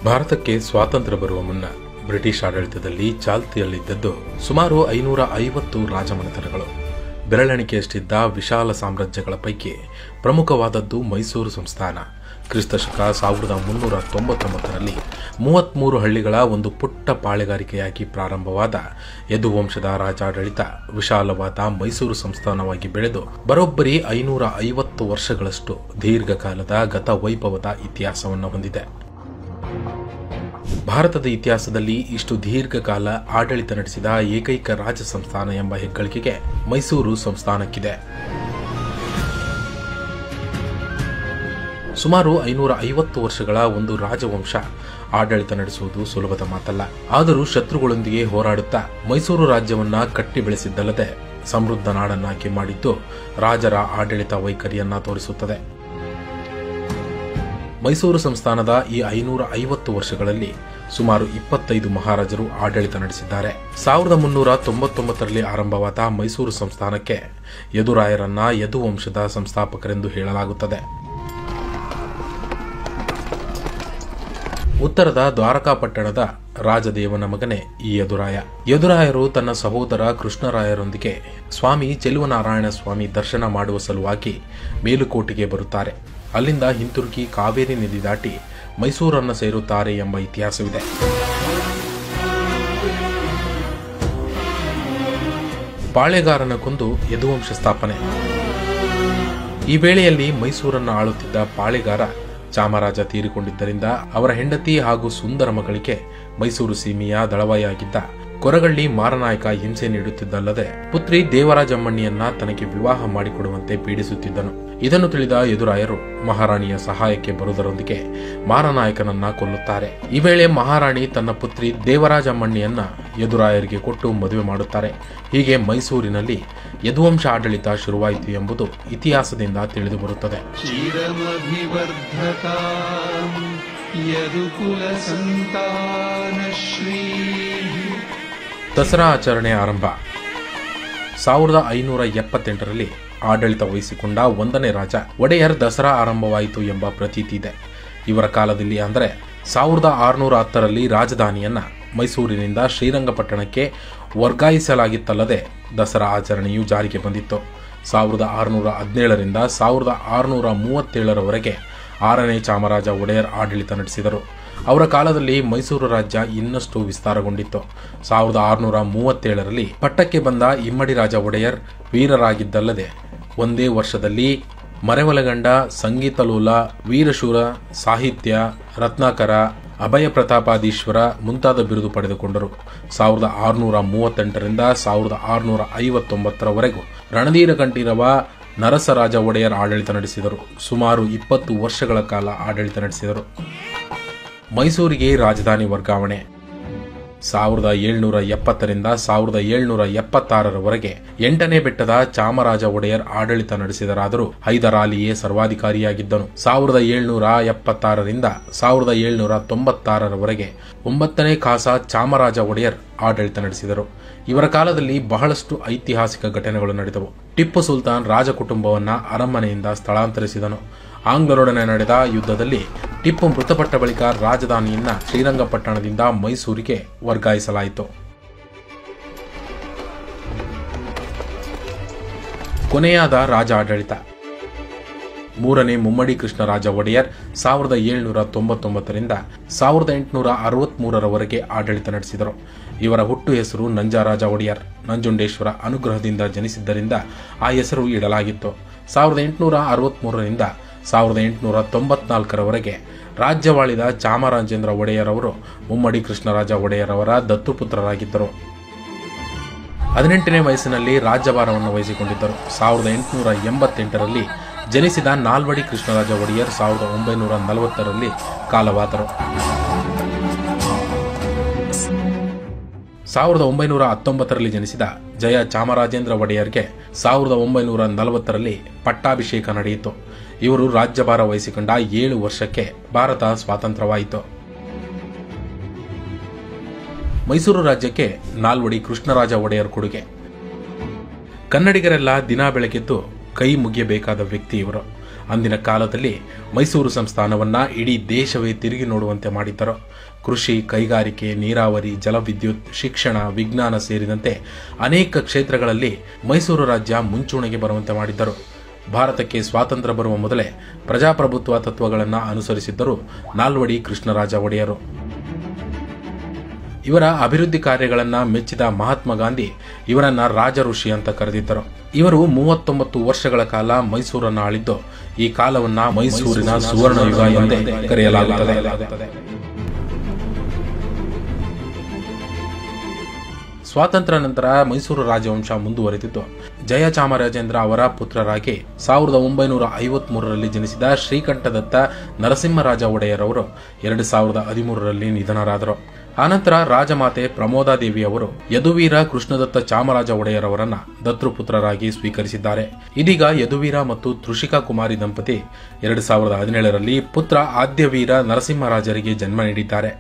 ಭಾರತಕ್ಕೆ ಸ್ವಾತಂತ್ರ್ಯ ಬರುವ ಮುನ್ನ ಬ್ರಿಟಿಷ್ ಆಡಳಿತದಲ್ಲಿ ಚಾಲ್ತಿಯಲ್ಲಿದ್ದದ್ದು ಸುಮಾರು 550 ರಾಜಮನೆತನಗಳು. ಬೆರಳೆಣಿಕೆಯಷ್ಟಿದ್ದ ವಿಶಾಲ ಸಾಮ್ರಾಜ್ಯಗಳ ಪೈಕಿ ಪ್ರಮುಖವಾದದ್ದು ಮೈಸೂರು ಸಂಸ್ಥಾನ. ಕ್ರಿಸ್ತಶಕ 1399ರಲ್ಲಿ 33 ಹಳ್ಳಿಗಳ ಒಂದು ಪುಟ್ಟ ಪಾಳೆಗಾರಿಕೆಯಾಗಿ ಪ್ರಾರಂಭವಾದ ಯದುವಂಶದ ರಾಜಾಡಳಿತ ವಿಶಾಲವಾದ ಮೈಸೂರು ಸಂಸ್ಥಾನವಾಗಿ ಬೆಳೆದು ಬರೋಬ್ಬರಿ 550 ವರ್ಷಗಳಷ್ಟು ದೀರ್ಘಕಾಲದ ಗತ ವೈಭವದ ಇತಿಹಾಸವನ್ನು ಹೊಂದಿದೆ. ಭಾರತದ ಇತಿಹಾಸದಲ್ಲಿ ಇಷ್ಟು ದೀರ್ಘಕಾಲ ಆಡಳಿತ ನಡೆಸಿದ ಏಕೈಕ ರಾಜ ಸಂಸ್ಥಾನ ಎಂಬ ಹೆಗ್ಗಳಿಕೆಗೆ ಮೈಸೂರು ಸಂಸ್ಥಾನಕ್ಕಿದೆ. ಸುಮಾರು 550 ವರ್ಷಗಳ ಒಂದು ರಾಜವಂಶ ಆಡಳಿತ ನಡೆಸುವುದು ಸುಲಭದ ಮಾತಲ್ಲ. ಆದರೂ ಶತ್ರುಗಳೊಂದಿಗೆ ಹೋರಾಡುತ್ತಾ ಮೈಸೂರು ರಾಜ್ಯವನ್ನ ಕಟ್ಟಿ ಬೆಳೆಸಿದ್ದಲ್ಲದೆ ಸಮೃದ್ಧ ನಾಡನ್ನಾಗಿ ಮಾಡಿದ್ದು ರಾಜರ ಆಡಳಿತ ವೈಖರಿಯನ್ನ ತೋರಿಸುತ್ತದೆ. ಮೈಸೂರು ಸಂಸ್ಥಾನದ ಈ 550 ವರ್ಷಗಳಲ್ಲಿ ಸುಮಾರು 25 ಮಹಾರಾಜರು ಆಡಳಿತ ನಡೆಸಿದ್ದಾರೆ. 1399ರಲ್ಲಿ ಆರಂಭವಾದ ಮೈಸೂರು ಸಂಸ್ಥಾನಕ್ಕೆ ಯದುರಾಯರನ್ನ ಯದುವಂಶದ ಸಂಸ್ಥಾಪಕರೆಂದು ಹೇಳಲಾಗುತ್ತದೆ. ಉತ್ತರದ ದ್ವಾರಕಾ ಪಟ್ಟಣದ ರಾಜದೇವನ ಮಗನೇ ಈ ಯದುರಾಯ. ಯದುರಾಯರು ತನ್ನ ಸಹೋದರ ಕೃಷ್ಣರಾಯರೊಂದಿಗೆ ಸ್ವಾಮಿ ಚೆಲುವನಾರಾಯಣ ಸ್ವಾಮಿ ದರ್ಶನ ಮಾಡುವ ಸಲುವಾಗಿ ಮೇಲುಕೋಟೆಗೆ ಬರುತ್ತಾರೆ. ಅಲ್ಲಿಂದ ಹಿಂತಿರುಗಿ ಕಾವೇರಿ ನದಿ ದಾಟಿ ಮೈಸೂರನ್ನು ಸೇರುತ್ತಾರೆ ಎಂಬ ಇತಿಹಾಸವಿದೆ. ಪಾಳೆಗಾರನ ಕೊಂದು ಯದುವಂಶ ಸ್ಥಾಪನೆ. ಈ ವೇಳೆಯಲ್ಲಿ ಮೈಸೂರನ್ನು ಆಳುತ್ತಿದ್ದ ಪಾಳೆಗಾರ ಚಾಮರಾಜ ತೀರಿಕೊಂಡಿದ್ದರಿಂದ ಅವರ ಹೆಂಡತಿ ಹಾಗೂ ಸುಂದರ ಮಗಳಿಗೆ ಮೈಸೂರು ಸೀಮೆಯ ದಳವಾಯಿಯಾಗಿದ್ದ ಕೊರಗಳ್ಳಿ ಮಾರನಾಯಕ ಹಿಂಸೆ ನೀಡುತ್ತಿದ್ದಲ್ಲದೆ ಪುತ್ರಿ ದೇವರಾಜಮ್ಮಣ್ಣಿಯನ್ನ ತನಗೆ ವಿವಾಹ ಮಾಡಿಕೊಡುವಂತೆ ಪೀಡಿಸುತ್ತಿದ್ದನು. ಇದನ್ನು ತಿಳಿದ ಯದುರಾಯರು ಮಹಾರಾಣಿಯ ಸಹಾಯಕ್ಕೆ ಬರುವುದರೊಂದಿಗೆ ಮಾರನಾಯಕನನ್ನ ಕೊಲ್ಲುತ್ತಾರೆ. ಈ ವೇಳೆ ಮಹಾರಾಣಿ ತನ್ನ ಪುತ್ರಿ ದೇವರಾಜಮ್ಮಣ್ಣಿಯನ್ನ ಯದುರಾಯರಿಗೆ ಕೊಟ್ಟು ಮದುವೆ ಮಾಡುತ್ತಾರೆ. ಹೀಗೆ ಮೈಸೂರಿನಲ್ಲಿ ಯದುವಂಶ ಆಡಳಿತ ಶುರುವಾಯಿತು ಎಂಬುದು ಇತಿಹಾಸದಿಂದ ತಿಳಿದು ಬರುತ್ತದೆ. ದಸರಾ ಆಚರಣೆ ಆರಂಭ. 1578ರಲ್ಲಿ ಆಡಳಿತ ವಹಿಸಿಕೊಂಡ 1ನೇ ರಾಜ ಒಡೆಯರ್ ದಸರಾ ಆರಂಭವಾಯಿತು ಎಂಬ ಪ್ರತೀತಿ ಇದೆ. ಇವರ ಕಾಲದಲ್ಲಿ ಅಂದರೆ 1610ರಲ್ಲಿ ರಾಜಧಾನಿಯನ್ನ ಮೈಸೂರಿನಿಂದ ಶ್ರೀರಂಗಪಟ್ಟಣಕ್ಕೆ ವರ್ಗಾಯಿಸಲಾಗಿತ್ತಲ್ಲದೆ ದಸರಾ ಆಚರಣೆಯು ಜಾರಿಗೆ ಬಂದಿತ್ತು. 1617ರಿಂದ 1637ರವರೆಗೆ 6ನೇ ಚಾಮರಾಜ ಒಡೆಯರ್ ಆಡಳಿತ ನಡೆಸಿದರು. ಅವರ ಕಾಲದಲ್ಲಿ ಮೈಸೂರು ರಾಜ್ಯ ಇನ್ನಷ್ಟು ವಿಸ್ತಾರಗೊಂಡಿತ್ತು. 1637ರಲ್ಲಿ ಪಟ್ಟಕ್ಕೆ ಬಂದ ಇಮ್ಮಡಿ ರಾಜ ಒಡೆಯರ್ ವೀರರಾಗಿದ್ದಲ್ಲದೆ ಒಂದೇ ವರ್ಷದಲ್ಲಿ ಮರೆವಲಗಂಡ, ಸಂಗೀತಲೋಲ, ವೀರಶೂರ, ಸಾಹಿತ್ಯ, ರತ್ನಾಕರ, ಅಭಯ ಪ್ರತಾಪಾದೀಶ್ವರ ಮುಂತಾದ ಬಿರುದು ಪಡೆದುಕೊಂಡರು. 1638ರಿಂದ 1659ರವರೆಗೂ ರಣಧೀರ ಕಂಠೀರವ ನರಸರಾಜ ಒಡೆಯರ್ ಆಡಳಿತ ನಡೆಸಿದರು. ಸುಮಾರು 20 ವರ್ಷಗಳ ಕಾಲ ಆಡಳಿತ ನಡೆಸಿದರು. ಮೈಸೂರಿಗೆ ರಾಜಧಾನಿ ವರ್ಗಾವಣೆ. 1770ರಿಂದ 1776ರವರೆಗೆ 8ನೇ ಬೆಟ್ಟದ ಚಾಮರಾಜ ಒಡೆಯರ್ ಆಡಳಿತ ನಡೆಸಿದರಾದರೂ ಹೈದರಾಲಿಯೇ ಸರ್ವಾಧಿಕಾರಿಯಾಗಿದ್ದನು. 1776ರಿಂದ 1796ರವರೆಗೆ 9ನೇ ಖಾಸ ಚಾಮರಾಜ ಒಡೆಯರ್ ಆಡಳಿತ ನಡೆಸಿದರು. ಇವರ ಕಾಲದಲ್ಲಿ ಬಹಳಷ್ಟು ಐತಿಹಾಸಿಕ ಘಟನೆಗಳು ನಡೆದವು. ಟಿಪ್ಪು ಸುಲ್ತಾನ್ ರಾಜ ಕುಟುಂಬವನ್ನ ಅರಮನೆಯಿಂದ ಸ್ಥಳಾಂತರಿಸಿದನು. ಆಂಗ್ಲರೊಡನೆ ನಡೆದ ಯುದ್ಧದಲ್ಲಿ ಟಿಪ್ಪು ಮೃತಪಟ್ಟ ಬಳಿಕ ರಾಜಧಾನಿಯನ್ನ ಶ್ರೀರಂಗಪಟ್ಟಣದಿಂದ ಮೈಸೂರಿಗೆ ವರ್ಗಾಯಿಸಲಾಯಿತು. ಕೊನೆಯಾದ ರಾಜ ಆಡಳಿತ. 3ನೇ ಮುಮ್ಮಡಿ ಕೃಷ್ಣರಾಜ ಒಡೆಯರ್ 1799ರಿಂದ 1863ರವರೆಗೆ ಆಡಳಿತ ನಡೆಸಿದರು. ಇವರ ಹುಟ್ಟು ಹೆಸರು ನಂಜರಾಜ ಒಡೆಯರ್. ನಂಜುಂಡೇಶ್ವರ ಅನುಗ್ರಹದಿಂದ ಜನಿಸಿದ್ದರಿಂದ ಆ ಹೆಸರು ಇಡಲಾಗಿತ್ತು. 1863ರಿಂದ 1894ರವರೆಗೆ ರಾಜ್ಯವಾಳಿದ ಚಾಮರಾಜೇಂದ್ರ ಒಡೆಯರ್ ಅವರು ಮುಮ್ಮಡಿ ಕೃಷ್ಣರಾಜ ಒಡೆಯರ್ ಅವರ ದತ್ತುಪುತ್ರರಾಗಿದ್ದರು. 18ನೇ ವಯಸ್ಸಿನಲ್ಲಿ ರಾಜ್ಯಭಾರವನ್ನು ವಹಿಸಿಕೊಂಡಿದ್ದರು. 1888ರಲ್ಲಿ ಜನಿಸಿದ ನಾಲ್ವಡಿ ಕೃಷ್ಣರಾಜ ಒಡೆಯರ್ 1940ರಲ್ಲಿ ಕಾಲವಾದರು. 1919ರಲ್ಲಿ ಜನಿಸಿದ ಜಯ ಚಾಮರಾಜೇಂದ್ರ ಒಡೆಯರ್ಗೆ 1940ರಲ್ಲಿ ಪಟ್ಟಾಭಿಷೇಕ ನಡೆಯಿತು. ಇವರು ರಾಜ್ಯಭಾರ ವಹಿಸಿಕೊಂಡ 7 ವರ್ಷಕ್ಕೆ ಭಾರತ ಸ್ವಾತಂತ್ರ್ಯವಾಯಿತು. ಮೈಸೂರು ರಾಜ್ಯಕ್ಕೆ ನಾಲ್ವಡಿ ಕೃಷ್ಣರಾಜ ಒಡೆಯರ್ ಕೊಡುಗೆ. ಕನ್ನಡಿಗರೆಲ್ಲ ದಿನ ಬೆಳಗೆದ್ದು ಕೈ ಮುಗಿಯಬೇಕಾದ ವ್ಯಕ್ತಿ ಇವರು. ಅಂದಿನ ಕಾಲದಲ್ಲಿ ಮೈಸೂರು ಸಂಸ್ಥಾನವನ್ನ ಇಡೀ ದೇಶವೇ ತಿರುಗಿ ನೋಡುವಂತೆ ಮಾಡಿದ್ದರು. ಕೃಷಿ, ಕೈಗಾರಿಕೆ, ನೀರಾವರಿ, ಜಲವಿದ್ಯುತ್, ಶಿಕ್ಷಣ, ವಿಜ್ಞಾನ ಸೇರಿದಂತೆ ಅನೇಕ ಕ್ಷೇತ್ರಗಳಲ್ಲಿ ಮೈಸೂರು ರಾಜ್ಯ ಮುಂಚೂಣಿಗೆ ಬರುವಂತೆ ಮಾಡಿದ್ದರು. ಭಾರತಕ್ಕೆ ಸ್ವಾತಂತ್ರ್ಯ ಬರುವ ಮೊದಲೇ ಪ್ರಜಾಪ್ರಭುತ್ವ ತತ್ವಗಳನ್ನು ಅನುಸರಿಸಿದ್ದರು ನಾಲ್ವಡಿ ಕೃಷ್ಣರಾಜ ಒಡೆಯರು. ಇವರ ಅಭಿವೃದ್ಧಿ ಕಾರ್ಯಗಳನ್ನು ಮೆಚ್ಚಿದ ಮಹಾತ್ಮ ಗಾಂಧಿ ಇವರನ್ನ ರಾಜ ಋಷಿ ಅಂತ ಕರೆದಿದ್ದರು. ಇವರು 39 ವರ್ಷಗಳ ಕಾಲ ಮೈಸೂರನ್ನು ಆಳಿದ್ದು ಈ ಕಾಲವನ್ನ ಮೈಸೂರಿನ ಸುವರ್ಣ ಯುಗ ಎಂದೇ ಕರೆಯಲಾಗುತ್ತದೆ. ಸ್ವಾತಂತ್ರ್ಯ ನಂತರ ಮೈಸೂರು ರಾಜವಂಶ ಮುಂದುವರೆದಿದ್ದು ಜಯಚಾಮರಾಜೇಂದ್ರ ಅವರ ಪುತ್ರರಾಗಿ 1953ರಲ್ಲಿ ಜನಿಸಿದ ಶ್ರೀಕಂಠದತ್ತ ನರಸಿಂಹರಾಜ ಒಡೆಯರ್ ಅವರು 2013ರಲ್ಲಿ ನಿಧನರಾದರು. ಆನಂತರ ರಾಜಮಾತೆ ಪ್ರಮೋದಾದೇವಿ ಅವರು ಯದುವೀರ ಕೃಷ್ಣದತ್ತ ಚಾಮರಾಜ ಒಡೆಯರ್ ಅವರನ್ನ ದತ್ತುಪುತ್ರರಾಗಿ ಸ್ವೀಕರಿಸಿದ್ದಾರೆ. ಇದೀಗ ಯದುವೀರ ಮತ್ತು ತೃಷಿಕಾ ಕುಮಾರಿ ದಂಪತಿ 2017ರಲ್ಲಿ ಪುತ್ರ ಆದ್ಯವೀರ ನರಸಿಂಹರಾಜರಿಗೆ ಜನ್ಮ ನೀಡಿದ್ದಾರೆ.